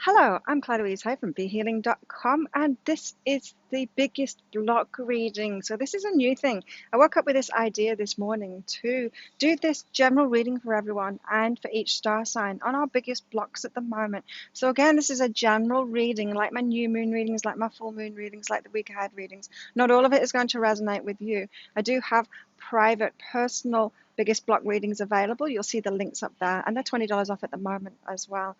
Hello, I'm Claire Louise Hay from BeHealing.com, and this is the biggest block reading. So this is a new thing. I woke up with this idea this morning to do this general reading for everyone and for each star sign on our biggest blocks at the moment. So again, this is a general reading, like my new moon readings, like my full moon readings, like the week ahead readings. Not all of it is going to resonate with you. I do have private, personal biggest block readings available. You'll see the links up there, and they're $20 off at the moment as well.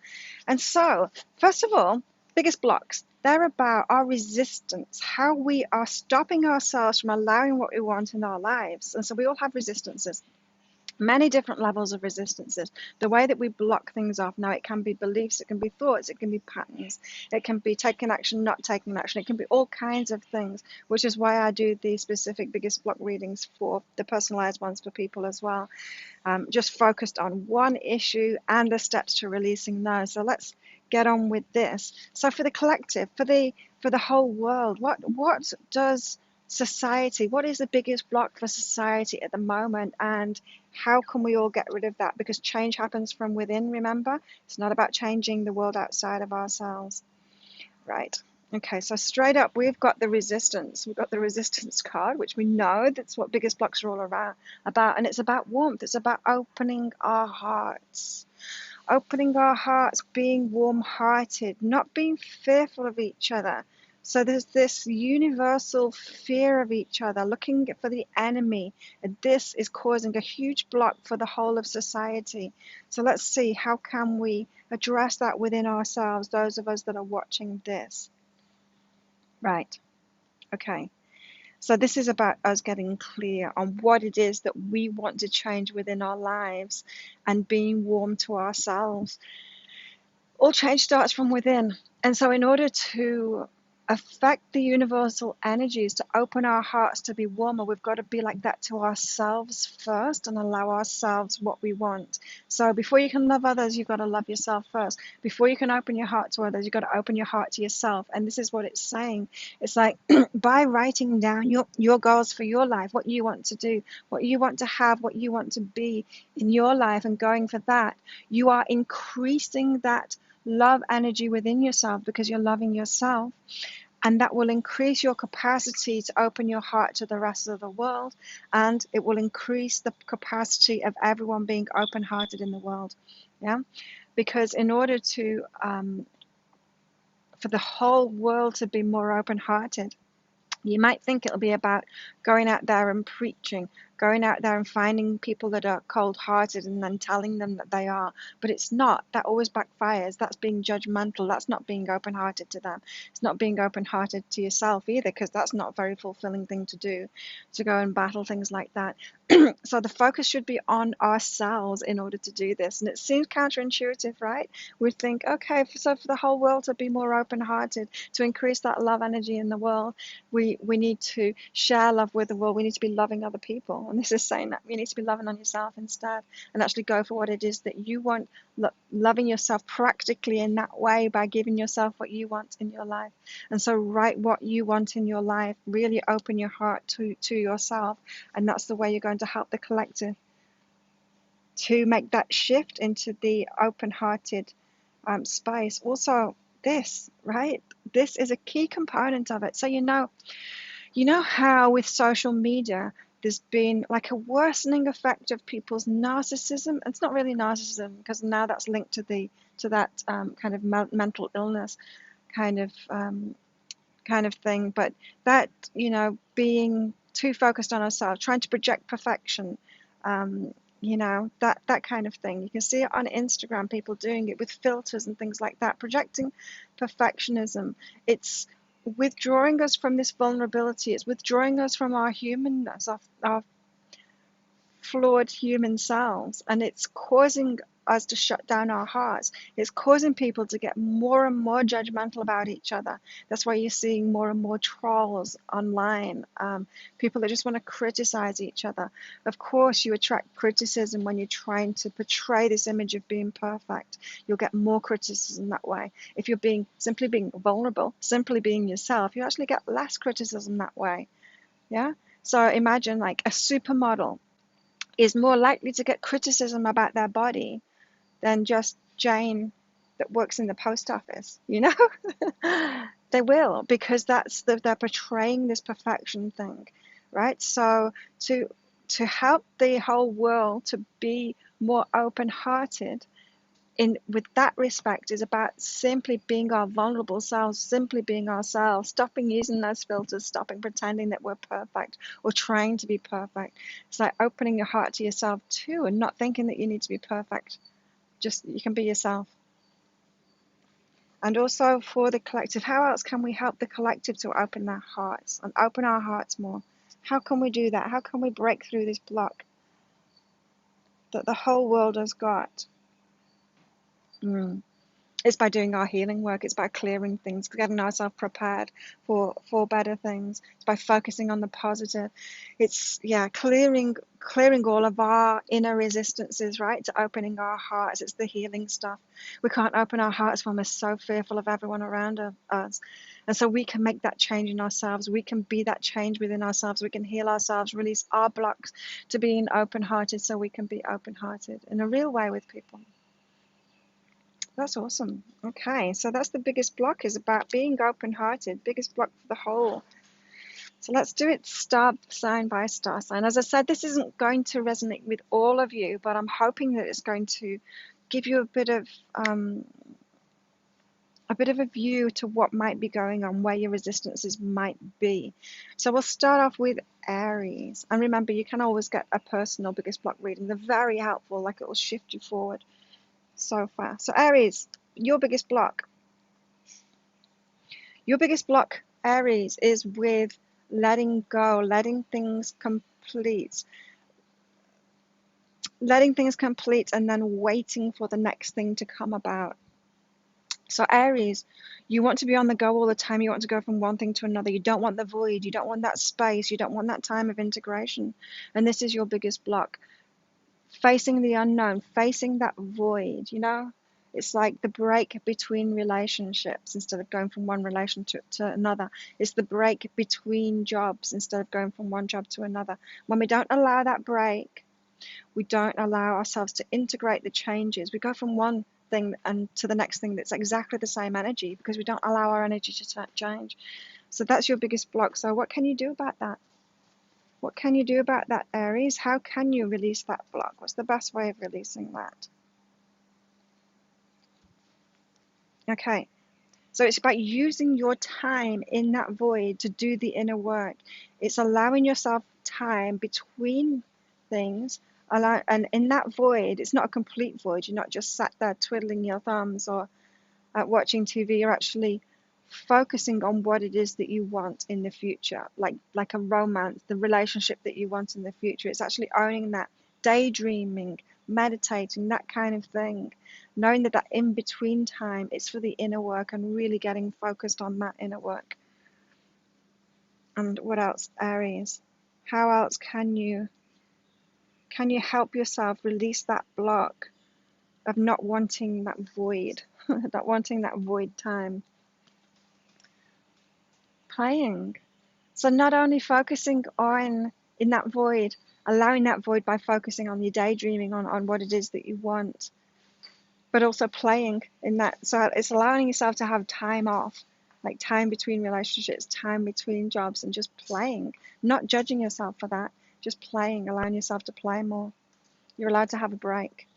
And so, first of all, biggest blocks. They're about our resistance, how we are stopping ourselves from allowing what we want in our lives. And so we all have resistances, many different levels of resistances. The way that we block things off now, it can be beliefs, it can be thoughts, it can be patterns, it can be taking action, not taking action, it can be all kinds of things, which is why I do the specific biggest block readings for the personalized ones for people as well. Just focused on one issue and the steps to releasing those. So let's get on with this. So for the collective, for the whole world, what does society, what is the biggest block for society at the moment, and how can we all get rid of that? Because change happens from within, remember? It's not about changing the world outside of ourselves. Right. Okay, so straight up, we've got the resistance. We've got the resistance card, which we know that's what biggest blocks are all around about, and it's about warmth. It's about opening our hearts, being warm-hearted, not being fearful of each other. So there's this universal fear of each other, looking for the enemy, and this is causing a huge block for the whole of society. So let's see, how can we address that within ourselves, those of us that are watching this. Right, okay. So this is about us getting clear on what it is that we want to change within our lives and being warm to ourselves. All change starts from within. And so in order to affect the universal energies, to open our hearts to be warmer, we've got to be like that to ourselves first and allow ourselves what we want. So before you can love others, you've got to love yourself first. Before you can open your heart to others, you've got to open your heart to yourself. And this is what it's saying. It's like by writing down your goals for your life, what you want to do, what you want to have, what you want to be in your life, and going for that, you are increasing that love energy within yourself because you're loving yourself, and that will increase your capacity to open your heart to the rest of the world, and it will increase the capacity of everyone being open-hearted in the world. Yeah, because in order to for the whole world to be more open-hearted, you might think it'll be about going out there and preaching, going out there and finding people that are cold-hearted and then telling them that they are. But it's not. That always backfires. That's being judgmental. That's not being open-hearted to them. It's not being open-hearted to yourself either, because that's not a very fulfilling thing to do, to go and battle things like that. So the focus should be on ourselves in order to do this. And it seems counterintuitive, right? We think, okay, so for the whole world to be more open-hearted, to increase that love energy in the world, we need to share love with the world. We need to be loving other people. And this is saying that you need to be loving on yourself instead, and actually go for what it is that you want, loving yourself practically in that way by giving yourself what you want in your life. And so write what you want in your life. Really open your heart to yourself, and that's the way you're going to help the collective to make that shift into the open-hearted space. Also, this, right? This is a key component of it. So you know how with social media there's been like a worsening effect of people's narcissism. It's not really narcissism, because now that's linked to that kind of mental illness kind of thing. But that, being too focused on ourselves, trying to project perfection, that kind of thing. You can see it on Instagram, people doing it with filters and things like that, projecting perfectionism. It's withdrawing us from this vulnerability. It's withdrawing us from our humanness, our flawed human selves, and it's causing us to shut down our hearts. It's causing people to get more and more judgmental about each other. That's why you're seeing more and more trolls online, people that just want to criticize each other. Of course, you attract criticism when you're trying to portray this image of being perfect. You'll get more criticism that way. If you're simply being vulnerable, simply being yourself, you actually get less criticism that way. Yeah. So imagine like a supermodel is more likely to get criticism about their body than just Jane that works in the post office, you know? They will, because they're portraying this perfection thing, right? So to help the whole world to be more open-hearted in with that respect is about simply being our vulnerable selves, simply being ourselves, stopping using those filters, stopping pretending that we're perfect or trying to be perfect. It's like opening your heart to yourself too, and not thinking that you need to be perfect. Just you can be yourself. And also for the collective, how else can we help the collective to open their hearts and open our hearts more? How can we do that? How can we break through this block that the whole world has got? It's by doing our healing work. It's by clearing things, getting ourselves prepared for better things. It's by focusing on the positive. It's clearing all of our inner resistances, right, to opening our hearts. It's the healing stuff. We can't open our hearts when we're so fearful of everyone around us. And so we can make that change in ourselves. We can be that change within ourselves. We can heal ourselves, release our blocks to being open-hearted, so we can be open-hearted in a real way with people. That's awesome. Okay, so that's the biggest block, is about being open-hearted, biggest block for the whole. So let's do it star sign by star sign. As I said, this isn't going to resonate with all of you, but I'm hoping that it's going to give you a bit of a view to what might be going on, where your resistances might be. So we'll start off with Aries. And remember, you can always get a personal biggest block reading. They're very helpful, like it will shift you forward so far. So Aries, your biggest block. Your biggest block, Aries, is with letting go, letting things complete, and then waiting for the next thing to come about. So Aries, you want to be on the go all the time. You want to go from one thing to another. You don't want the void. You don't want that space. You don't want that time of integration. And this is your biggest block. Facing the unknown, facing that void, you know? It's like the break between relationships instead of going from one relationship to another. It's the break between jobs instead of going from one job to another. When we don't allow that break, we don't allow ourselves to integrate the changes. We go from one thing and to the next thing that's exactly the same energy, because we don't allow our energy to change. So that's your biggest block. So what can you do about that? What can you do about that, Aries? How can you release that block? What's the best way of releasing that? Okay, so it's about using your time in that void to do the inner work. It's allowing yourself time between things. And in that void, it's not a complete void. You're not just sat there twiddling your thumbs or watching TV. You're actually focusing on what it is that you want in the future, like a romance, the relationship that you want in the future. It's actually owning that, daydreaming, meditating, that kind of thing, knowing that in between time is for the inner work and really getting focused on that inner work. And what else, Aries? How else can you help yourself release that block of not wanting that void, not wanting that void time? Playing. So not only focusing on in that void, allowing that void by focusing on your daydreaming on what it is that you want, but also playing in that. So it's allowing yourself to have time off, like time between relationships, time between jobs, and just playing, not judging yourself for that, just playing, allowing yourself to play more. You're allowed to have a break.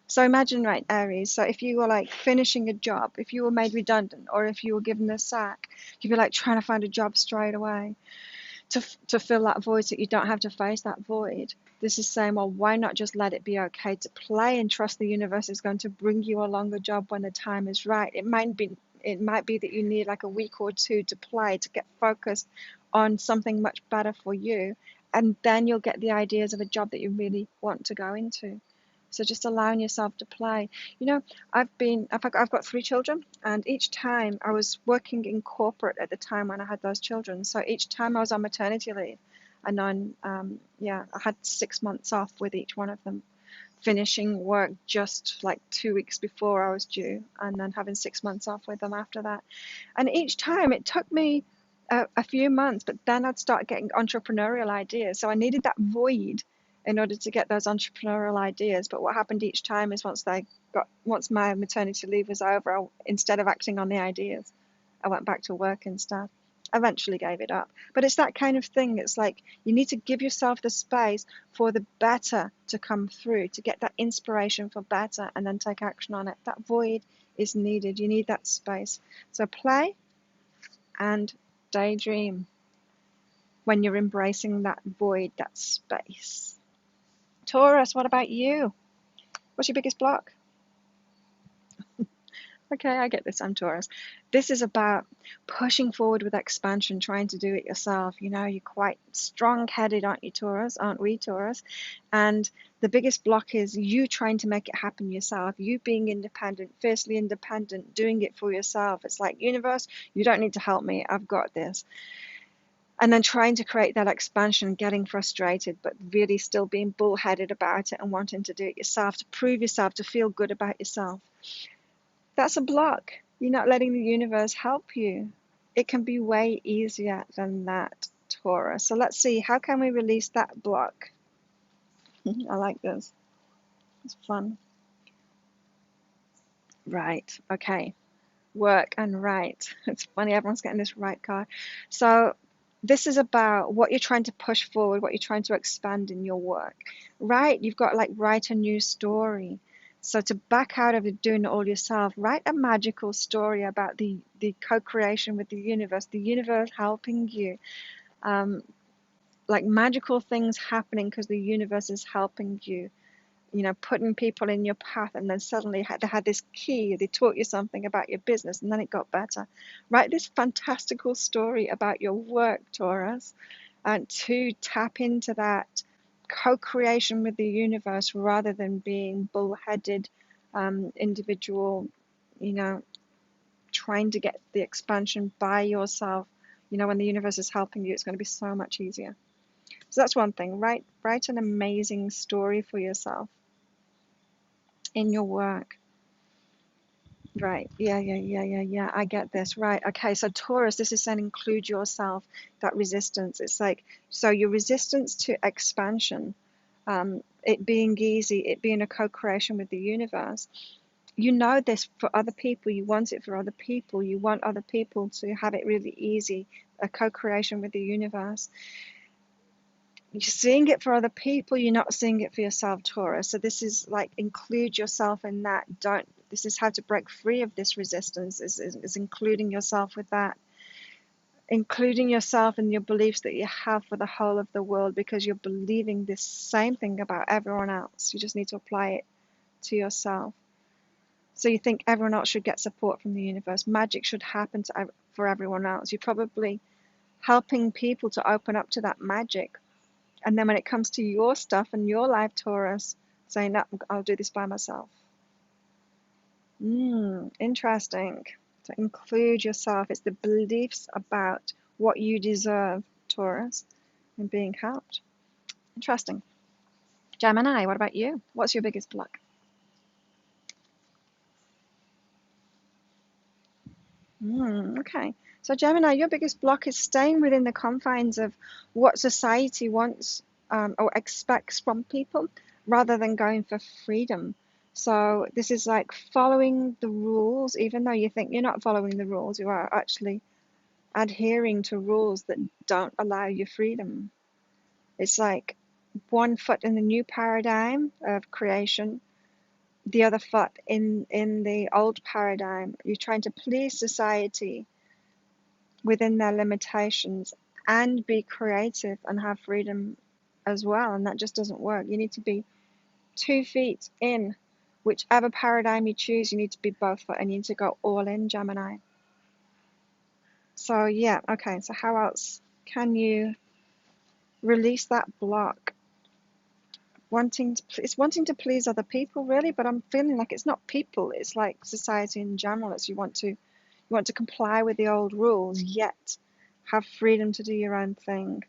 So imagine, right, Aries, so if you were like finishing a job, if you were made redundant, or if you were given a sack, you'd be like trying to find a job straight away to fill that void so you don't have to face that void. This is saying, well, why not just let it be okay to play and trust the universe is going to bring you along the job when the time is right. It might be that you need like a week or two to play, to get focused on something much better for you, and then you'll get the ideas of a job that you really want to go into. So just allowing yourself to play. You know, I've got 3 children, and each time I was working in corporate at the time when I had those children. So each time I was on maternity leave, and then I had 6 months off with each one of them, finishing work just like 2 weeks before I was due, and then having 6 months off with them after that. And each time it took me a few months, but then I'd start getting entrepreneurial ideas. So I needed that void in order to get those entrepreneurial ideas. But what happened each time is once my maternity leave was over, instead of acting on the ideas, I went back to work instead. I eventually gave it up. But it's that kind of thing. It's like you need to give yourself the space for the better to come through, to get that inspiration for better, and then take action on it. That void is needed. You need that space. So play and daydream when you're embracing that void, that space. Taurus, what about you? What's your biggest block? Okay, I get this. I'm Taurus. This is about pushing forward with expansion, trying to do it yourself. You know, you're quite strong-headed, aren't you, Taurus? Aren't we, Taurus? And the biggest block is you trying to make it happen yourself, you being independent, fiercely independent, doing it for yourself. It's like, universe, you don't need to help me. I've got this. And then trying to create that expansion, getting frustrated, but really still being bullheaded about it and wanting to do it yourself, to prove yourself, to feel good about yourself. That's a block. You're not letting the universe help you. It can be way easier than that, Taurus. So let's see, how can we release that block? I like this. It's fun. Right. Okay. Work and right. It's funny, everyone's getting this right card. So this is about what you're trying to push forward, what you're trying to expand in your work. Right? You've got like write a new story. So to back out of doing it all yourself, write a magical story about the co-creation with the universe helping you. Like magical things happening because the universe is helping you. You know, putting people in your path, and then suddenly they had this key, they taught you something about your business, and then it got better. Write this fantastical story about your work, Taurus, and to tap into that co-creation with the universe rather than being bullheaded individual, you know, trying to get the expansion by yourself. You know, when the universe is helping you, it's going to be so much easier. So that's one thing. Write an amazing story for yourself in your work. Right. Yeah. I get this. Right. Okay. So Taurus, this is saying include yourself, that resistance. It's like, so your resistance to expansion, it being easy, it being a co-creation with the universe. You know this for other people. You want it for other people. You want other people to have it really easy, a co-creation with the universe. You're seeing it for other people, you're not seeing it for yourself, Taurus. So this is like, include yourself in that. This is how to break free of this resistance, is including yourself with that. Including yourself in your beliefs that you have for the whole of the world, because you're believing this same thing about everyone else. You just need to apply it to yourself. So you think everyone else should get support from the universe. Magic should happen for everyone else. You're probably helping people to open up to that magic. And then when it comes to your stuff and your life, Taurus, saying, no, I'll do this by myself. Interesting. To include yourself. It's the beliefs about what you deserve, Taurus, and being helped. Interesting. Gemini, what about you? What's your biggest block? Okay. So Gemini, your biggest block is staying within the confines of what society wants or expects from people, rather than going for freedom. So this is like following the rules, even though you think you're not following the rules, you are actually adhering to rules that don't allow you freedom. It's like one foot in the new paradigm of creation, the other foot in the old paradigm. You're trying to please society within their limitations and be creative and have freedom as well, and that just doesn't work. You need to be 2 feet in whichever paradigm you choose. You need to be both foot, and you need to go all in, Gemini. So yeah, okay, so how else can you release that block? It's wanting to please other people, really, but I'm feeling like it's not people, it's like society in general. It's you want to comply with the old rules, yet have freedom to do your own thing.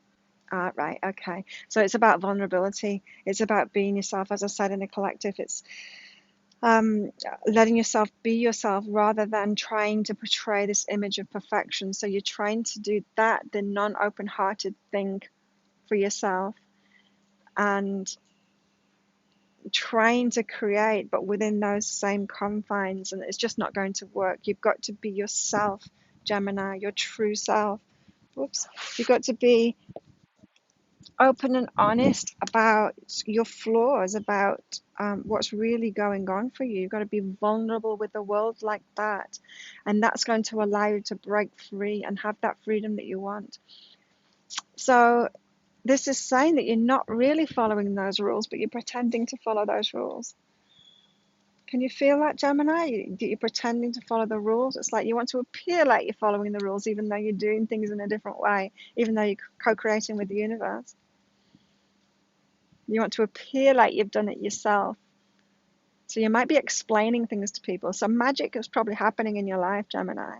Right, okay. So it's about vulnerability. It's about being yourself, as I said, in a collective. It's letting yourself be yourself rather than trying to portray this image of perfection. So you're trying to do that, the non-open-hearted thing for yourself, and trying to create, but within those same confines, and it's just not going to work. You've got to be yourself, Gemini, your true self. Whoops. You've got to be open and honest about your flaws, about what's really going on for you. You've got to be vulnerable with the world like that. And that's going to allow you to break free and have that freedom that you want. So, this is saying that you're not really following those rules, but you're pretending to follow those rules. Can you feel that, Gemini? You're pretending to follow the rules. It's like you want to appear like you're following the rules, even though you're doing things in a different way, even though you're co-creating with the universe. You want to appear like you've done it yourself. So you might be explaining things to people. So magic is probably happening in your life, Gemini.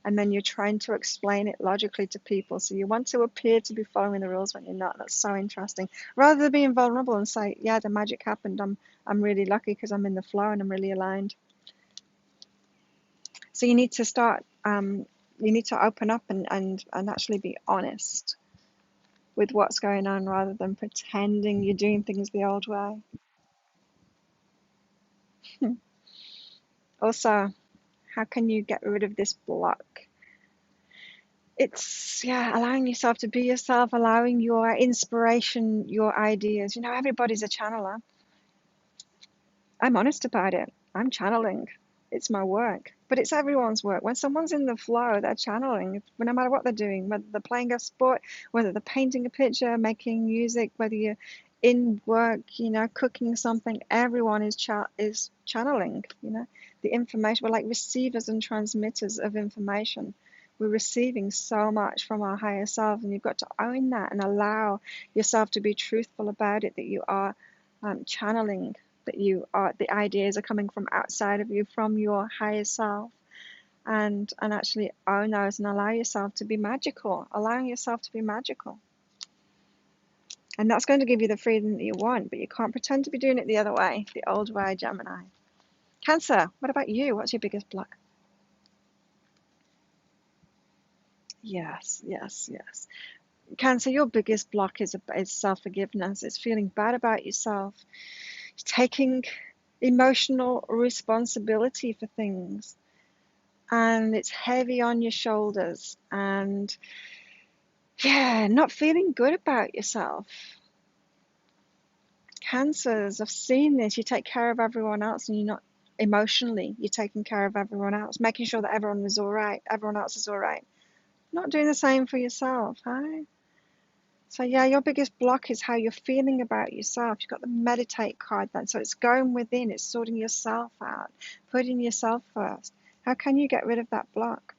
And then you're trying to explain it logically to people. So you want to appear to be following the rules when you're not. That's so interesting. Rather than being vulnerable and say, yeah, the magic happened. I'm really lucky because I'm in the flow and I'm really aligned. So you need to start, you need to open up and actually be honest with what's going on rather than pretending you're doing things the old way. Also, how can you get rid of this block? It's, yeah, allowing yourself to be yourself, allowing your inspiration, your ideas. You know, everybody's a channeler. I'm honest about it. I'm channeling. It's my work, but it's everyone's work. When someone's in the flow, they're channeling, no matter what they're doing, whether they're playing a sport, whether they're painting a picture, making music, whether you're in work, you know, cooking something. Everyone is channeling. You know, the information. We're like receivers and transmitters of information. We're receiving so much from our higher self, and you've got to own that and allow yourself to be truthful about it. That you are channeling, that you are, the ideas are coming from outside of you, from your higher self, and actually own those and allow yourself to be magical, allowing yourself to be magical. And that's going to give you the freedom that you want, but you can't pretend to be doing it the other way, the old way, Gemini. Cancer, what about you? What's your biggest block? Yes, yes, yes. Cancer, your biggest block is self-forgiveness. It's feeling bad about yourself, taking emotional responsibility for things, and it's heavy on your shoulders, and yeah, not feeling good about yourself. Cancers, I've seen this. You take care of everyone else and you're not emotionally, you're taking care of everyone else, making sure that everyone is all right, everyone else is all right. Not doing the same for yourself, huh? So yeah, your biggest block is how you're feeling about yourself. You've got the meditate card then. So it's going within, it's sorting yourself out, putting yourself first. How can you get rid of that block?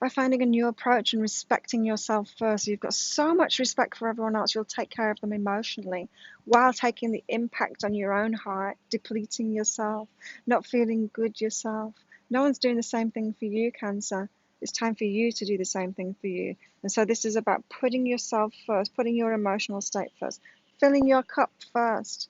By finding a new approach and respecting yourself first. You've got so much respect for everyone else, you'll take care of them emotionally while taking the impact on your own heart, depleting yourself, not feeling good yourself. No one's doing the same thing for you, Cancer. It's time for you to do the same thing for you. And so this is about putting yourself first, putting your emotional state first, filling your cup first,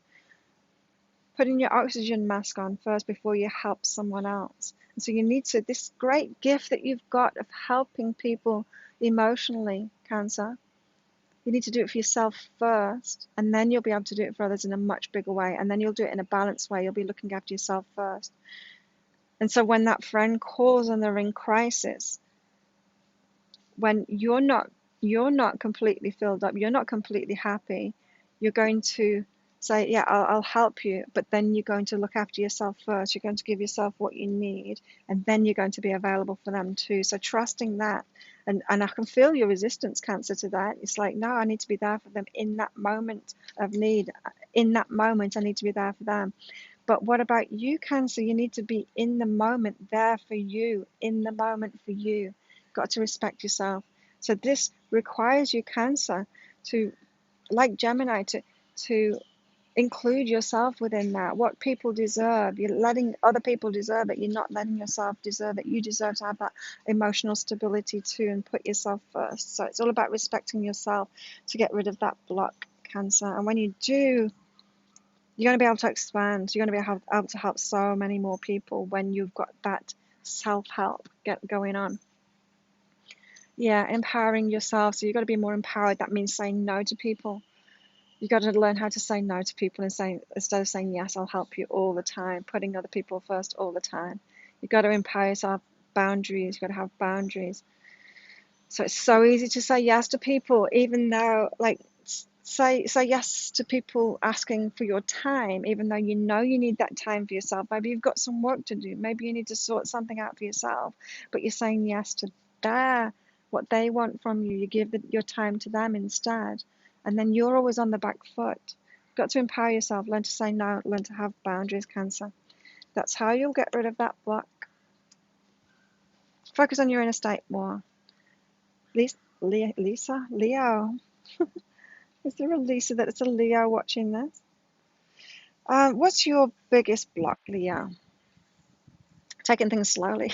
putting your oxygen mask on first before you help someone else. And so you need to, this great gift that you've got of helping people emotionally, Cancer, you need to do it for yourself first, and then you'll be able to do it for others in a much bigger way. And then you'll do it in a balanced way. You'll be looking after yourself first. And so when that friend calls and they're in crisis, when you're not completely filled up, you're not completely happy, you're going to say, yeah, I'll help you, but then you're going to look after yourself first. You're going to give yourself what you need, and then you're going to be available for them too. So trusting that, and I can feel your resistance, Cancer, to that. It's like, no, I need to be there for them in that moment of need. In that moment, I need to be there for them. But what about you, Cancer? You need to be in the moment, there for you, in the moment for you. Got to respect yourself. So this requires you, Cancer, to, like Gemini, to include yourself within that. What people deserve, you're letting other people deserve it. You're not letting yourself deserve it. You deserve to have that emotional stability too, and put yourself first. So it's all about respecting yourself to get rid of that block, Cancer. And when you do, you're going to be able to expand. You're going to be able to help so many more people when you've got that self-help going on. Yeah, empowering yourself. So you've got to be more empowered. That means saying no to people. You got to learn how to say no to people and say, instead of saying yes, I'll help you all the time, putting other people first all the time. You've got to empower yourself, boundaries. You've got to have boundaries. So it's so easy to say yes to people, even though, like, say yes to people asking for your time, even though you know you need that time for yourself. Maybe you've got some work to do. Maybe you need to sort something out for yourself, but you're saying yes to what they want from you. You give your time to them instead, and then you're always on the back foot. You've got to empower yourself, learn to say no, learn to have boundaries, Cancer. That's how you'll get rid of that block. Focus on your inner state more. Leo. Is there a Lisa that it's a Leo watching this? What's your biggest block, Leo? Taking things slowly.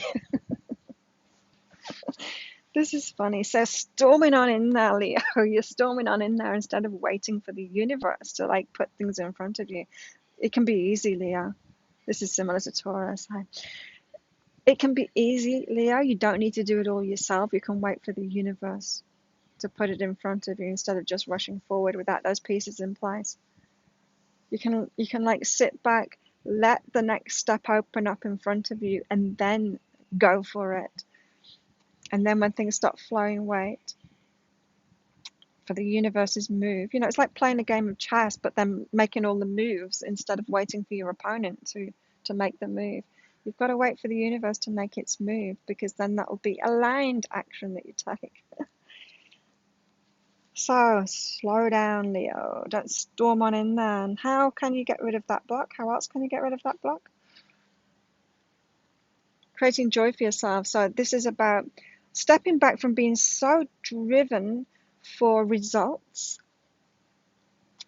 This is funny. So storming on in there, Leo. You're storming on in there instead of waiting for the universe to like put things in front of you. It can be easy, Leo. This is similar to Taurus. It can be easy, Leo. You don't need to do it all yourself. You can wait for the universe to put it in front of you instead of just rushing forward without those pieces in place. You can like sit back, let the next step open up in front of you, and then go for it. And then when things start flowing, wait for the universe's move. You know, it's like playing a game of chess, but then making all the moves instead of waiting for your opponent to make the move. You've got to wait for the universe to make its move, because then that will be aligned action that you take. So slow down, Leo. Don't storm on in there. And how can you get rid of that block? How else can you get rid of that block? Creating joy for yourself. So this is about stepping back from being so driven for results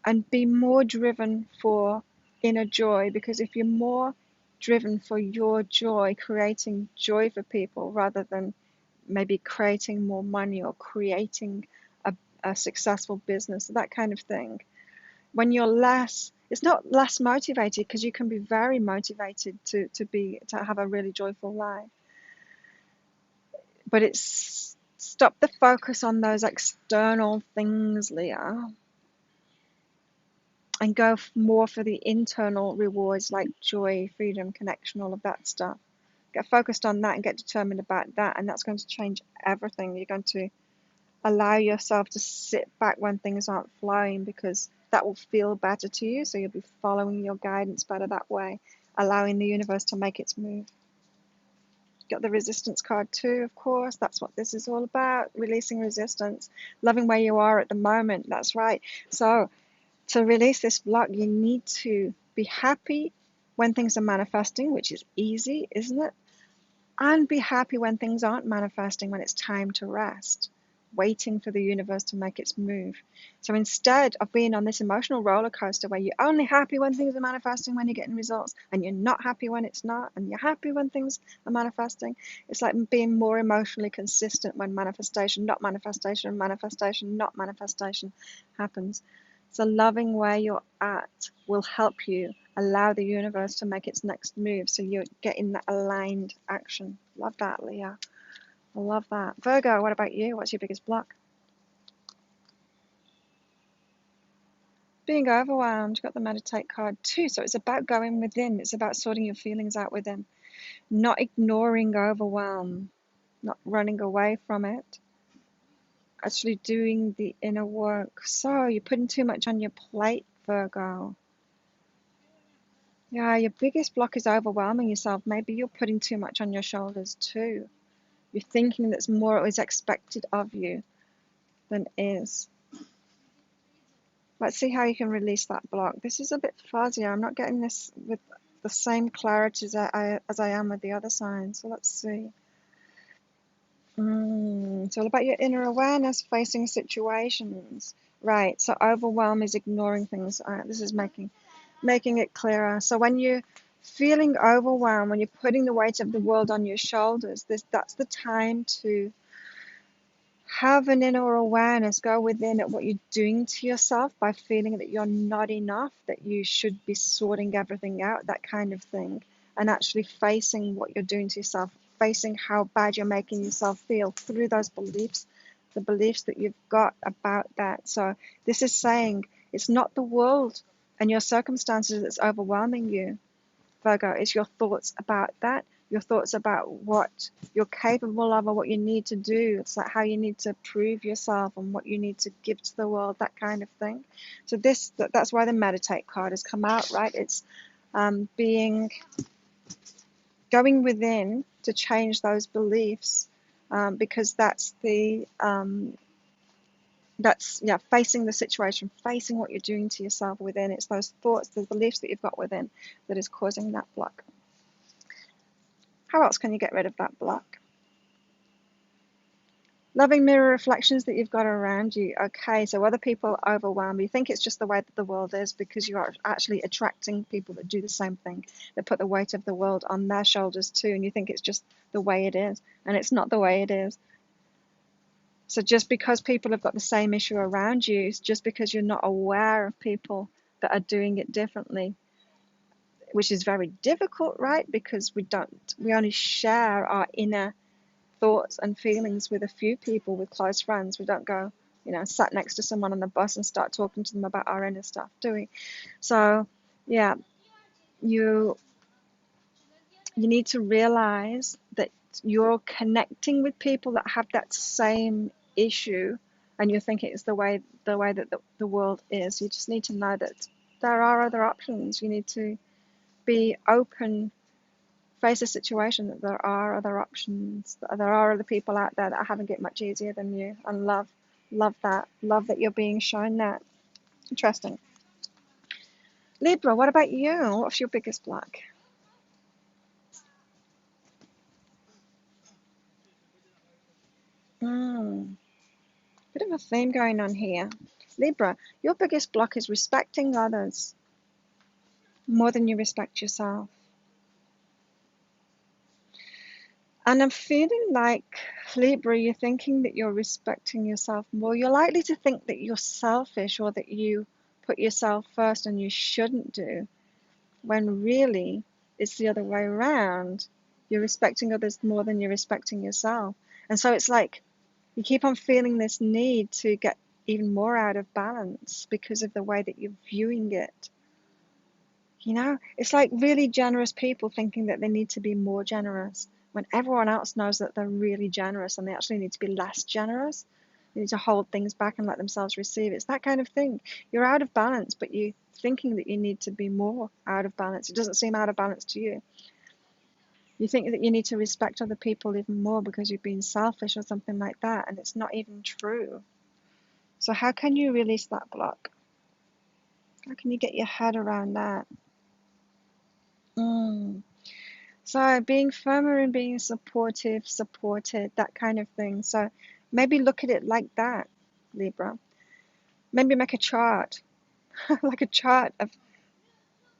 and be more driven for inner joy. Because if you're more driven for your joy, creating joy for people rather than maybe creating more money or creating a successful business, that kind of thing, when you're less, it's not less motivated, because you can be very motivated to have a really joyful life, but it's stop the focus on those external things, Leah, and go more for the internal rewards like joy, freedom, connection, all of that stuff. Get focused on that and get determined about that, and that's going to change everything. You're going to allow yourself to sit back when things aren't flowing, because that will feel better to you, so you'll be following your guidance better that way, allowing the universe to make its move. Got the resistance card too, of course. That's what this is all about, releasing resistance, loving where you are at the moment. That's right. So to release this block, you need to be happy when things are manifesting, which is easy, isn't it? And be happy when things aren't manifesting, when it's time to rest, waiting for the universe to make its move. So instead of being on this emotional roller coaster where you're only happy when things are manifesting, when you're getting results, and you're not happy when it's not, and you're happy when things are manifesting, it's like being more emotionally consistent when manifestation, not manifestation, manifestation, not manifestation happens. So loving where you're at will help you allow the universe to make its next move, so you're getting that aligned action. Love that, Leah. I love that. Virgo, what about you? What's your biggest block? Being overwhelmed. You've got the meditate card too. So it's about going within. It's about sorting your feelings out within. Not ignoring overwhelm. Not running away from it. Actually doing the inner work. So you're putting too much on your plate, Virgo. Yeah, your biggest block is overwhelming yourself. Maybe you're putting too much on your shoulders too. You're thinking that's more is expected of you than is. Let's see how you can release that block. This is a bit fuzzy. I'm not getting this with the same clarity as I am with the other signs. So let's see. It's all about your inner awareness, facing situations. Right, so overwhelm is ignoring things. This is making it clearer. So when you're feeling overwhelmed, when you're putting the weight of the world on your shoulders, that's the time to have an inner awareness, go within at what you're doing to yourself by feeling that you're not enough, that you should be sorting everything out, that kind of thing, and actually facing what you're doing to yourself, facing how bad you're making yourself feel through those beliefs, the beliefs that you've got about that. So this is saying It's not the world and your circumstances that's overwhelming you, Virgo. It's your thoughts about that, your thoughts about what you're capable of or what you need to do. It's like how you need to prove yourself and what you need to give to the world, that kind of thing. So that's why the meditate card has come out, right? It's being going within to change those beliefs, because that's facing the situation, facing what you're doing to yourself within. It's those thoughts, the beliefs that you've got within that is causing that block. How else can you get rid of that block? Loving mirror reflections that you've got around you. Okay, so other people overwhelm you. Think it's just the way that the world is because you are actually attracting people that do the same thing, that put the weight of the world on their shoulders too, and you think it's just the way it is, and it's not the way it is. So just because people have got the same issue around you, just because you're not aware of people that are doing it differently, which is very difficult, right? Because we only share our inner thoughts and feelings with a few people, with close friends. We don't go, sat next to someone on the bus and start talking to them about our inner stuff, do we? So, yeah, you need to realize that you're connecting with people that have that same issue, and you're thinking it's the way that the world is. You just need to know that there are other options. You need to be open, face the situation that there are other options, that there are other people out there that are having it much easier than you, and love that you're being shown that. Interesting. Libra, what about you? What's your biggest block? Bit of a theme going on here. Libra, your biggest block is respecting others more than you respect yourself. And I'm feeling like, Libra, you're thinking that you're respecting yourself more. You're likely to think that you're selfish or that you put yourself first and you shouldn't do, when really it's the other way around. You're respecting others more than you're respecting yourself. And so it's like you keep on feeling this need to get even more out of balance because of the way that you're viewing it. It's like really generous people thinking that they need to be more generous when everyone else knows that they're really generous and they actually need to be less generous. They need to hold things back and let themselves receive. It's that kind of thing. You're out of balance, but you're thinking that you need to be more out of balance. It doesn't seem out of balance to you. You think that you need to respect other people even more because you've been selfish or something like that, and it's not even true. So how can you release that block? How can you get your head around that? So being firmer and being supported, that kind of thing. So maybe look at it like that, Libra. Maybe make a chart, like a chart of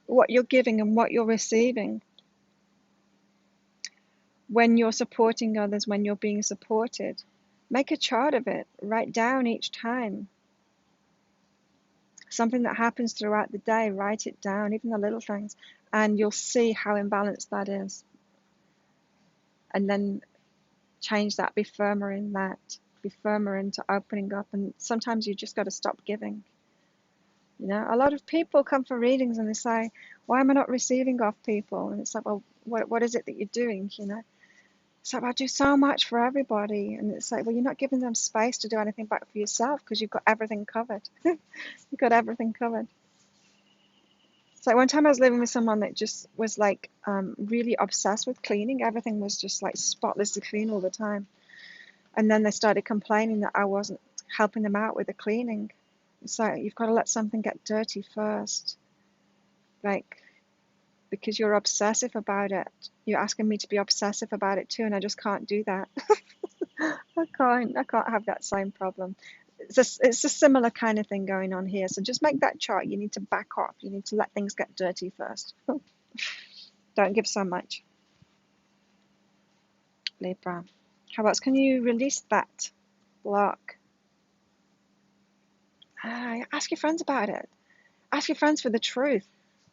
what you're giving and what you're receiving. When you're supporting others, when you're being supported, make a chart of it. Write down each time. Something that happens throughout the day, write it down, even the little things, and you'll see how imbalanced that is. And then change that, be firmer in that, be firmer into opening up. And sometimes you just got to stop giving. A lot of people come for readings and they say, why am I not receiving off people? And it's like, well, what is it that you're doing? It's like, I do so much for everybody. And it's like, well, you're not giving them space to do anything back for yourself because you've got everything covered. You've got everything covered. It's like one time I was living with someone that just was like really obsessed with cleaning. Everything was just like spotlessly clean all the time. And then they started complaining that I wasn't helping them out with the cleaning. So you've got to let something get dirty first. Like, because you're obsessive about it. You're asking me to be obsessive about it too, and I just can't do that. I can't have that same problem. It's a similar kind of thing going on here. So just make that chart. You need to back off. You need to let things get dirty first. Don't give so much. Libra. How else can you release that block? Ask your friends about it. Ask your friends for the truth.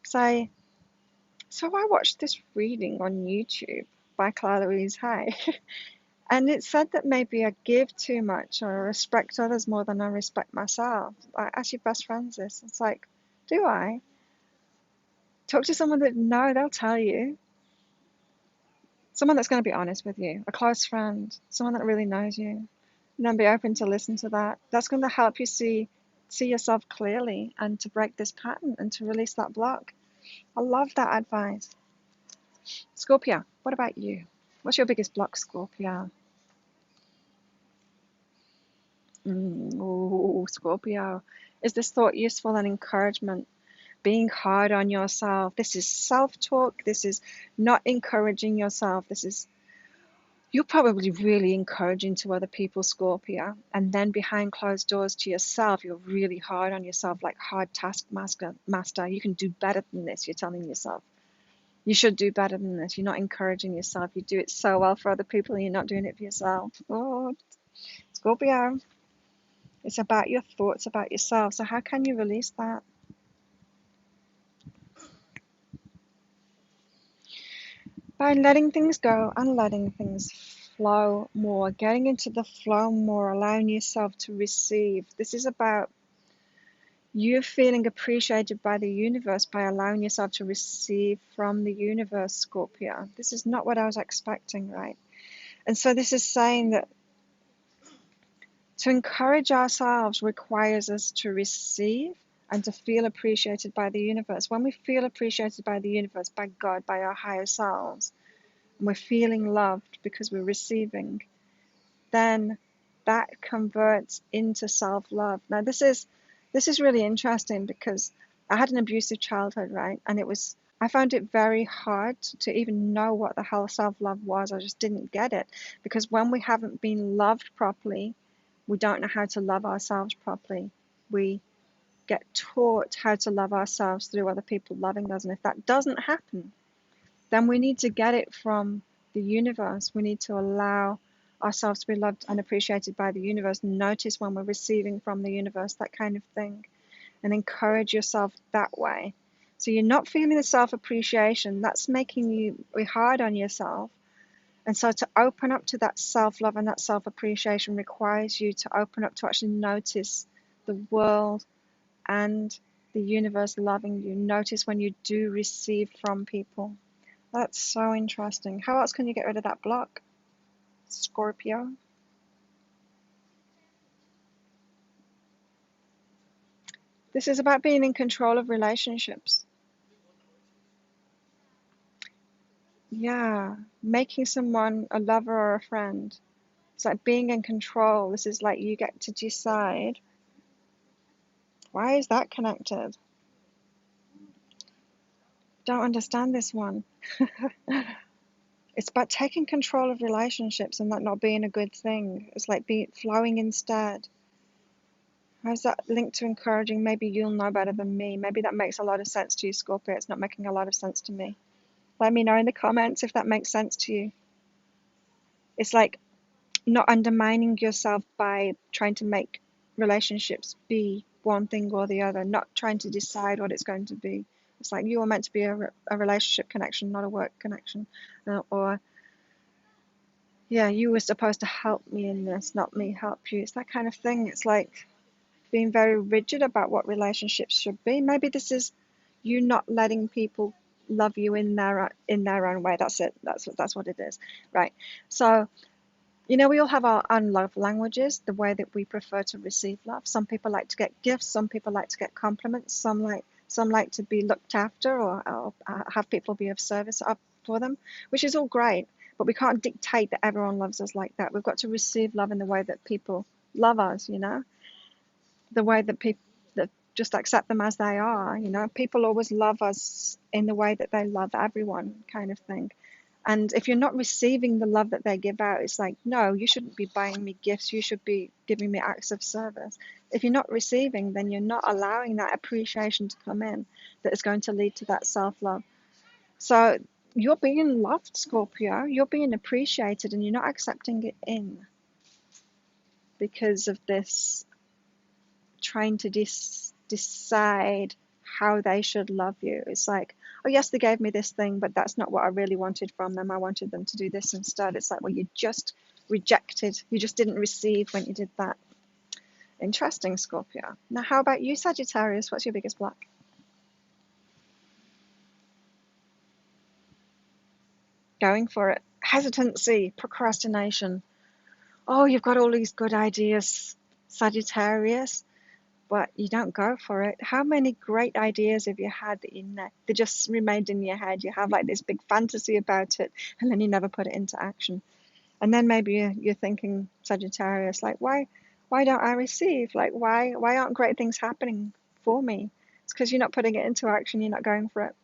Say, so I watched this reading on YouTube by Claire Louise Hay, And it's said that maybe I give too much or I respect others more than I respect myself. I ask your best friends this. It's like, do I? Talk to someone that no, they'll tell you. Someone that's going to be honest with you, a close friend, someone that really knows you. And then be open to listen to that. That's going to help you see yourself clearly and to break this pattern and to release that block. I love that advice. Scorpio, what about you? What's your biggest block, Scorpio? Ooh, Scorpio. Is this thought useful and encouragement? Being hard on yourself. This is self-talk. This is not encouraging yourself. This is you're probably really encouraging to other people, Scorpio, and then behind closed doors to yourself, you're really hard on yourself, like hard taskmaster. You can do better than this, you're telling yourself. You should do better than this. You're not encouraging yourself. You do it so well for other people and you're not doing it for yourself. Oh, Scorpio, it's about your thoughts about yourself. So how can you release that? By letting things go and letting things flow more, getting into the flow more, allowing yourself to receive. This is about you feeling appreciated by the universe by allowing yourself to receive from the universe, Scorpio. This is not what I was expecting, right? And so this is saying that to encourage ourselves requires us to receive and to feel appreciated by the universe. When we feel appreciated by the universe, by God, by our higher selves, and we're feeling loved because we're receiving, then that converts into self-love. Now this is really interesting because I had an abusive childhood, right? And I found it very hard to even know what the hell self-love was. I just didn't get it because when we haven't been loved properly, we don't know how to love ourselves properly. We get taught how to love ourselves through other people loving us. And if that doesn't happen, then we need to get it from the universe. We need to allow ourselves to be loved and appreciated by the universe. Notice when we're receiving from the universe, that kind of thing, and encourage yourself that way. So you're not feeling the self-appreciation. That's making you be hard on yourself. And so to open up to that self-love and that self-appreciation requires you to open up to actually notice the world and the universe loving you. Notice when you do receive from people. That's so interesting. How else can you get rid of that block, Scorpio? This is about being in control of relationships. Yeah, making someone a lover or a friend. It's like being in control. This is like you get to decide. Why is that connected? Don't understand this one. It's about taking control of relationships and that not being a good thing. It's like flowing instead. How's that linked to encouraging? Maybe you'll know better than me. Maybe that makes a lot of sense to you, Scorpio. It's not making a lot of sense to me. Let me know in the comments if that makes sense to you. It's like not undermining yourself by trying to make relationships be one thing or the other, not trying to decide what it's going to be. It's like you are meant to be a relationship connection, not a work connection. Or, yeah, you were supposed to help me in this, not me help you. It's that kind of thing. It's like being very rigid about what relationships should be. Maybe this is you not letting people love you in their own way. That's it. That's what it is, right? So we all have our own love languages, the way that we prefer to receive love. Some people like to get gifts. Some people like to get compliments. Some like to be looked after or have people be of service up for them, which is all great. But we can't dictate that everyone loves us like that. We've got to receive love in the way that people love us. The way that people that just accept them as they are. People always love us in the way that they love everyone, kind of thing. And if you're not receiving the love that they give out, it's like, no, you shouldn't be buying me gifts. You should be giving me acts of service. If you're not receiving, then you're not allowing that appreciation to come in that is going to lead to that self-love. So you're being loved, Scorpio. You're being appreciated and you're not accepting it in because of this trying to decide how they should love you. It's like, oh yes, they gave me this thing, but that's not what I really wanted from them. I wanted them to do this instead. It's like, well, you're just rejected. You just didn't receive when you did that. Interesting, Scorpio. Now, how about you, Sagittarius? What's your biggest block? Going for it. Hesitancy, procrastination. Oh, you've got all these good ideas, Sagittarius, but you don't go for it. How many great ideas have you had that they just remained in your head? You have like this big fantasy about it, and then you never put it into action. And then maybe you're thinking, Sagittarius, like, why don't I receive? Like, why aren't great things happening for me? It's because you're not putting it into action. You're not going for it.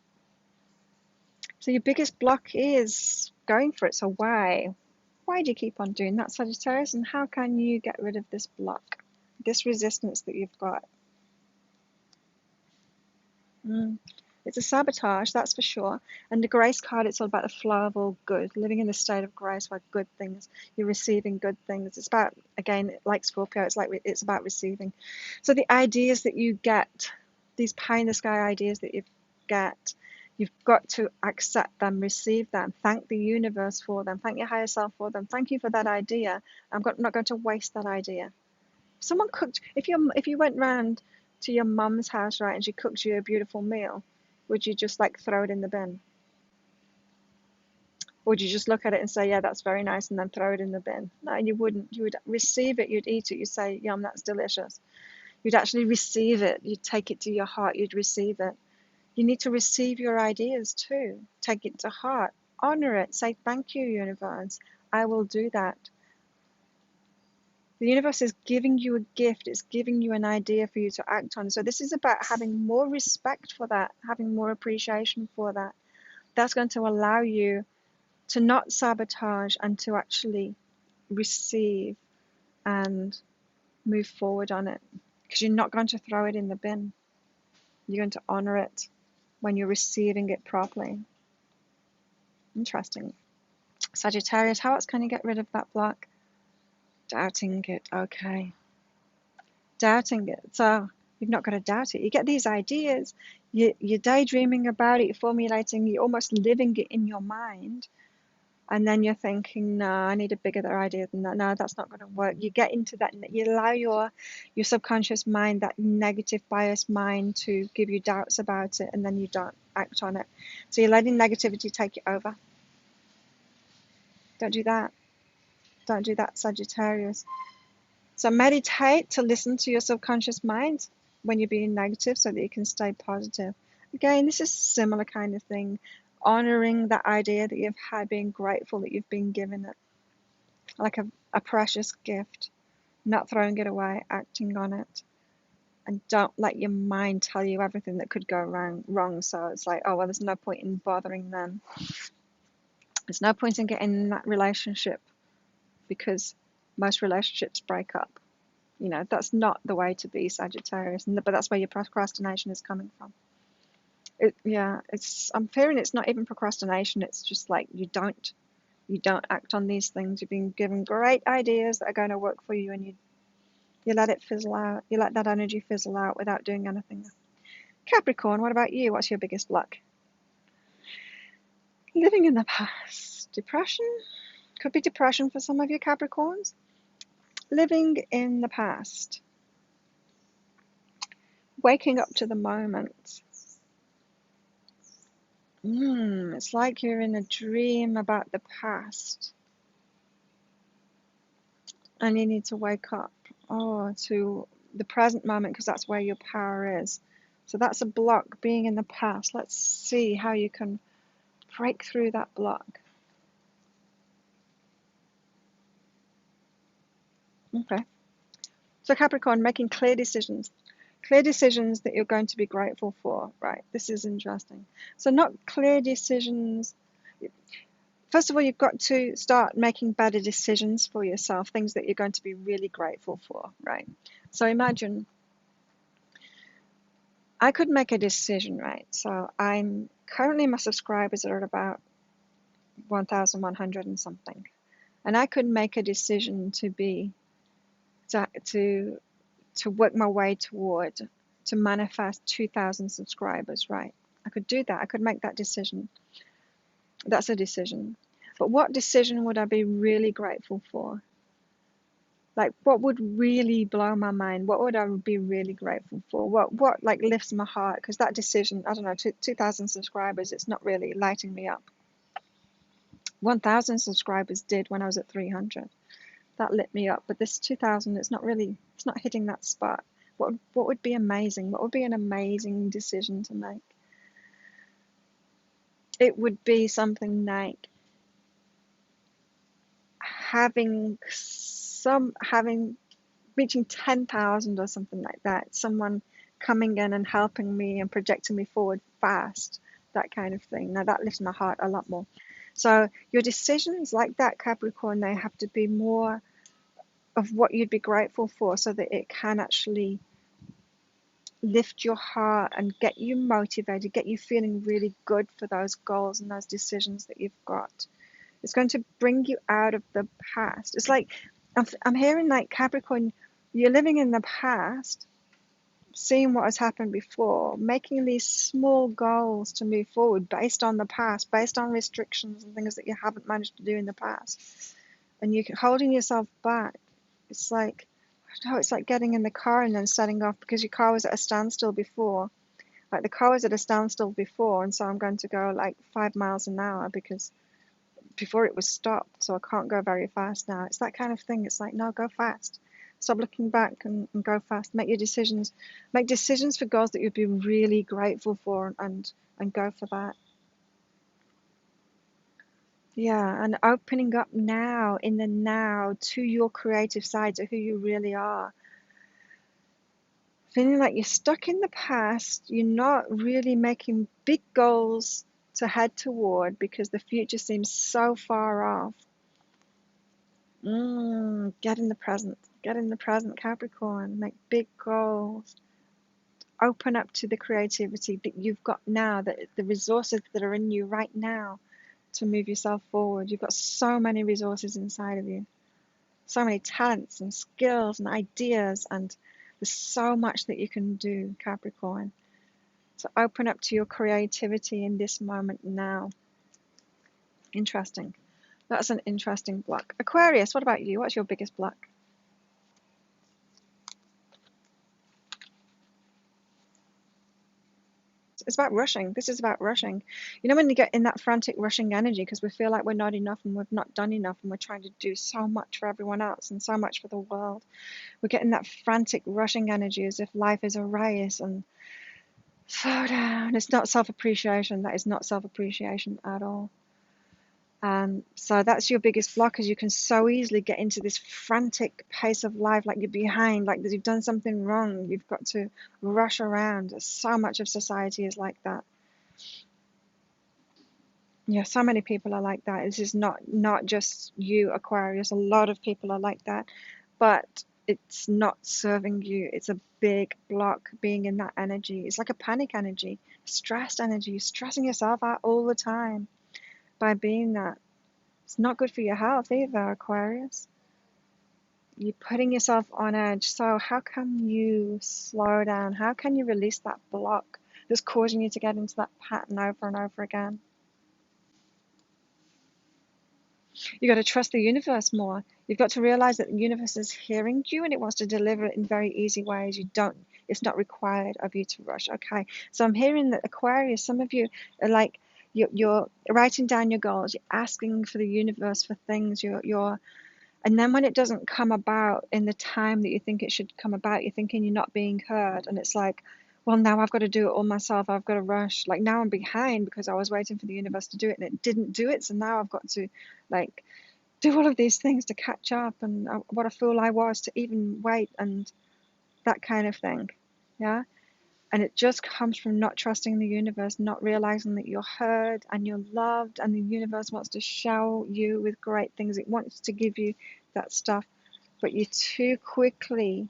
So your biggest block is going for it. So why? Why do you keep on doing that, Sagittarius? And how can you get rid of this block, this resistance that you've got? It's a sabotage, that's for sure. And the grace card, it's all about the flow of all good, living in the state of grace where good things, you're receiving good things. It's about, again, like Scorpio, it's about receiving. So the ideas that you get, these pie in the sky ideas that you get, you've got to accept them, receive them, thank the universe for them, thank your higher self for them. Thank you for that idea. I'm not going to waste that idea. Someone cooked, if you went round to your mum's house, right, and she cooked you a beautiful meal, would you just like throw it in the bin? Or would you just look at it and say, yeah, that's very nice, and then throw it in the bin? No, you wouldn't. You would receive it, you'd eat it, you'd say, yum, that's delicious. You'd actually receive it, you'd take it to your heart, you'd receive it. You need to receive your ideas too. Take it to heart, honor it, say thank you, universe. I will do that. The universe is giving you a gift, it's giving you an idea for you to act on. So this is about having more respect for that, having more appreciation for that. That's going to allow you to not sabotage and to actually receive and move forward on it, because you're not going to throw it in the bin. You're going to honor it when you're receiving it properly. Interesting. Sagittarius, how else can you get rid of that block? Doubting it. Okay. Doubting it. So you've not got to doubt it. You get these ideas, you're daydreaming about it, you're formulating, you're almost living it in your mind. And then you're thinking, no, I need a bigger idea than that. No, that's not going to work. You get into that, you allow your subconscious mind, that negative bias mind, to give you doubts about it, and then you don't act on it. So you're letting negativity take you over. Don't do that. Don't do that, Sagittarius. So meditate to listen to your subconscious mind when you're being negative so that you can stay positive. Again, this is a similar kind of thing. Honoring that idea that you've had, being grateful that you've been given it like a precious gift, not throwing it away, acting on it. And don't let your mind tell you everything that could go wrong. So it's like, oh, well, there's no point in bothering them. There's no point in getting in that relationship because most relationships break up. You know, that's not the way to be, Sagittarius, but that's where your procrastination is coming from. I'm fearing it's not even procrastination. It's just like you don't act on these things. You've been given great ideas that are going to work for you, and you let it fizzle out. You let that energy fizzle out without doing anything. Capricorn, what about you? What's your biggest block? Living in the past. Depression? Could be depression for some of you Capricorns. Living in the past. Waking up to the moment. It's like you're in a dream about the past. And you need to wake up to the present moment, because that's where your power is. So that's a block, being in the past. Let's see how you can break through that block. Okay. So Capricorn, making clear decisions that you're going to be grateful for, right? This is interesting. So not clear decisions. First of all, you've got to start making better decisions for yourself, things that you're going to be really grateful for, right? So imagine I could make a decision, right? So currently my subscribers are at about 1,100 and something. And I could make a decision to work my way to manifest 2,000 subscribers, right? I could do that. I could make that decision. That's a decision. But what decision would I be really grateful for? Like, what would really blow my mind? What would I be really grateful for? What like lifts my heart? Because that decision, I don't know, 2,000 subscribers, it's not really lighting me up. 1,000 subscribers did when I was at 300. That lit me up. But this 2,000, it's not really, it's not hitting that spot. What would be amazing? What would be an amazing decision to make? It would be something like having reaching 10,000 or something like that. Someone coming in and helping me and projecting me forward fast, that kind of thing. Now that lifts my heart a lot more. So your decisions like that, Capricorn, they have to be more of what you'd be grateful for, so that it can actually lift your heart and get you motivated, get you feeling really good for those goals and those decisions that you've got. It's going to bring you out of the past. It's like I'm hearing like Capricorn, you're living in the past, seeing what has happened before, making these small goals to move forward based on the past, based on restrictions and things that you haven't managed to do in the past, and you're holding yourself back. It's like, I don't know, it's like getting in the car and then setting off because your car was at a standstill before. Like the car was at a standstill before, and so I'm going to go like 5 miles an hour because before it was stopped, so I can't go very fast now. It's that kind of thing. It's like, no, go fast. Stop looking back and go fast. Make your decisions. Make decisions for goals that you'd be really grateful for, and go for that. Yeah, and opening up now, in the now, to your creative side, to who you really are. Feeling like you're stuck in the past, you're not really making big goals to head toward because the future seems so far off. Get in the present. Get in the present, Capricorn. Make big goals. Open up to the creativity that you've got now, that the resources that are in you right now to move yourself forward. You've got so many resources inside of you, so many talents and skills and ideas, and there's so much that you can do, Capricorn. So open up to your creativity in this moment now. Interesting. That's an interesting block. Aquarius, what about you? What's your biggest block? It's about rushing. This is about rushing. You know, when you get in that frantic rushing energy because we feel like we're not enough and we've not done enough and we're trying to do so much for everyone else and so much for the world. We're getting that frantic rushing energy as if life is a race, and slow down. It's not self-appreciation. That is not self-appreciation at all. So that's your biggest block, is you can so easily get into this frantic pace of life, like you're behind, like that you've done something wrong. You've got to rush around. So much of society is like that. Yeah, so many people are like that. This is not just you, Aquarius. A lot of people are like that, but it's not serving you. It's a big block being in that energy. It's like a panic energy, stressed energy. You're stressing yourself out all the time by being that. It's not good for your health either, Aquarius. You're putting yourself on edge. So how can you slow down? How can you release that block that's causing you to get into that pattern over and over again? You got to trust the universe more. You've got to realize that the universe is hearing you and it wants to deliver it in very easy ways. It's not required of you to rush. Okay. So I'm hearing that, Aquarius, some of you are like, you're writing down your goals, you're asking for the universe for things, and then when it doesn't come about in the time that you think it should come about, you're thinking you're not being heard. And it's like, well, now I've got to do it all myself. I've got to rush. Like now I'm behind because I was waiting for the universe to do it and it didn't do it. So now I've got to like do all of these things to catch up, and what a fool I was to even wait, and that kind of thing. Yeah. And it just comes from not trusting the universe, not realizing that you're heard and you're loved, and the universe wants to shower you with great things. It wants to give you that stuff, but you're too quickly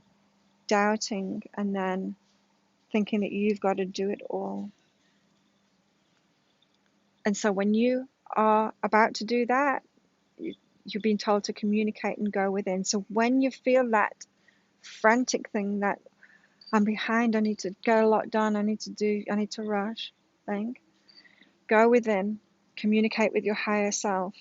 doubting and then thinking that you've got to do it all. And so when you are about to do that, you're being told to communicate and go within. So when you feel that frantic thing, that I'm behind, I need to get a lot done, I need to rush thing, go within, communicate with your higher self,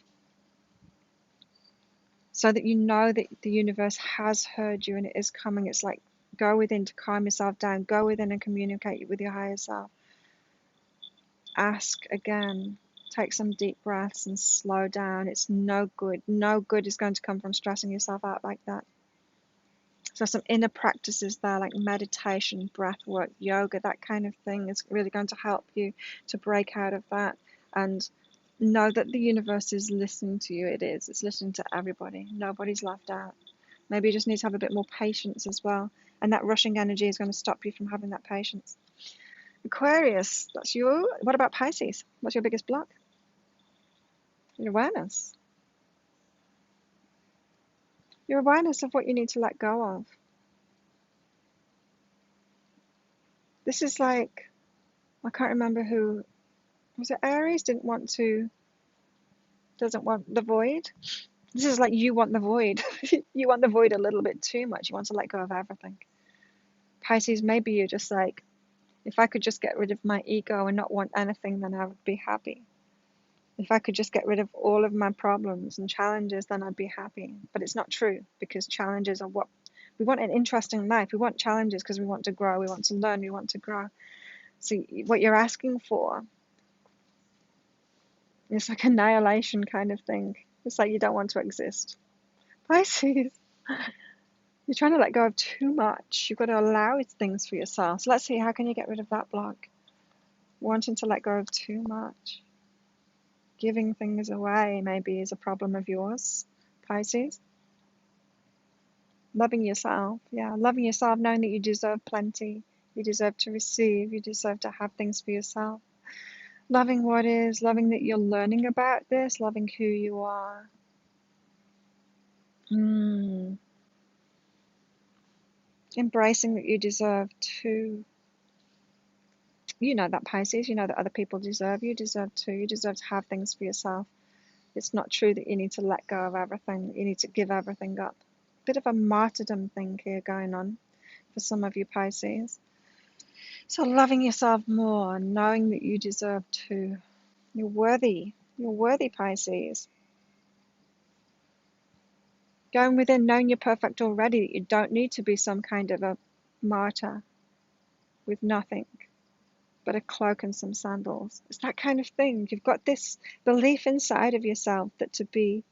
so that you know that the universe has heard you and it is coming. It's like, go within to calm yourself down. Go within and communicate with your higher self. Ask again. Take some deep breaths and slow down. It's no good. No good is going to come from stressing yourself out like that. So some inner practices there, like meditation, breath work, yoga, that kind of thing is really going to help you to break out of that and know that the universe is listening to you. It is. It's listening to everybody. Nobody's left out. Maybe you just need to have a bit more patience as well. And that rushing energy is going to stop you from having that patience. Aquarius, that's you. What about Pisces? What's your biggest block? Your awareness. Your awareness of what you need to let go of. This is like, I can't remember who, was it Aries? Doesn't want the void. This is like, you want the void. You want the void a little bit too much. You want to let go of everything. Pisces, maybe you're just like, if I could just get rid of my ego and not want anything, then I would be happy. If I could just get rid of all of my problems and challenges, then I'd be happy. But it's not true, because challenges are what we want. An interesting life. We want challenges because we want to grow, we want to learn, we want to grow. So what you're asking for is like annihilation kind of thing. It's like you don't want to exist. Pisces, you're trying to let go of too much. You've got to allow things for yourself. So let's see, how can you get rid of that block? Wanting to let go of too much. Giving things away maybe is a problem of yours, Pisces. Loving yourself, yeah, loving yourself, knowing that you deserve plenty, you deserve to receive, you deserve to have things for yourself. Loving what is, loving that you're learning about this, loving who you are. Embracing that you deserve to, you know that, Pisces, you know that other people deserve, you deserve to have things for yourself. It's not true that you need to let go of everything, you need to give everything up. Bit of a martyrdom thing here going on for some of you, Pisces. So loving yourself more, knowing that you deserve to. You're worthy, Pisces. Going within, knowing you're perfect already, that you don't need to be some kind of a martyr with nothing but a cloak and some sandals. It's that kind of thing. You've got this belief inside of yourself that to be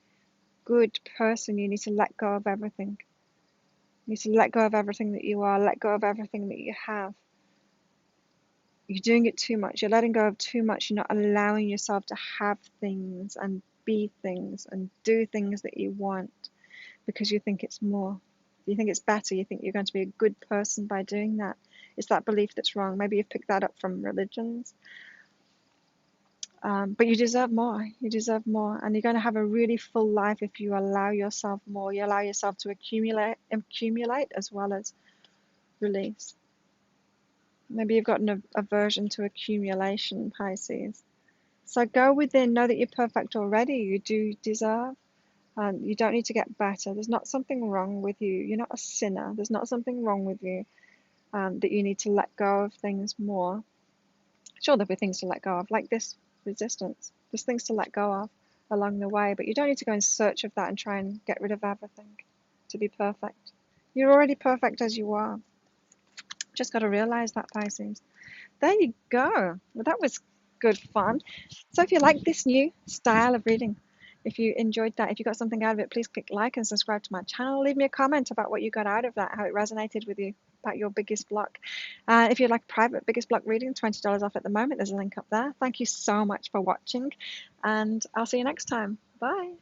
a good person, you need to let go of everything. You need to let go of everything that you are, let go of everything that you have. You're doing it too much. You're letting go of too much. You're not allowing yourself to have things and be things and do things that you want because you think it's more. You think it's better. You think you're going to be a good person by doing that. It's that belief that's wrong. Maybe you've picked that up from religions. But you deserve more. You deserve more. And you're going to have a really full life if you allow yourself more. You allow yourself to accumulate as well as release. Maybe you've got an aversion to accumulation, Pisces. So go within, know that you're perfect already. You do deserve. You don't need to get better. There's not something wrong with you. You're not a sinner. There's not something wrong with you that you need to let go of things more. Sure, there'll be things to let go of, like this resistance. There's things to let go of along the way, but you don't need to go in search of that and try and get rid of everything to be perfect. You're already perfect as you are. Just got to realize that, Pisces. There you go. Well, that was good fun. So if you like this new style of reading, if you enjoyed that, if you got something out of it, please click like and subscribe to my channel. Leave me a comment about what you got out of that, how it resonated with you, about your biggest block. If you'd like private biggest block reading, $20 off at the moment. There's a link up there. Thank you so much for watching, and I'll see you next time. Bye.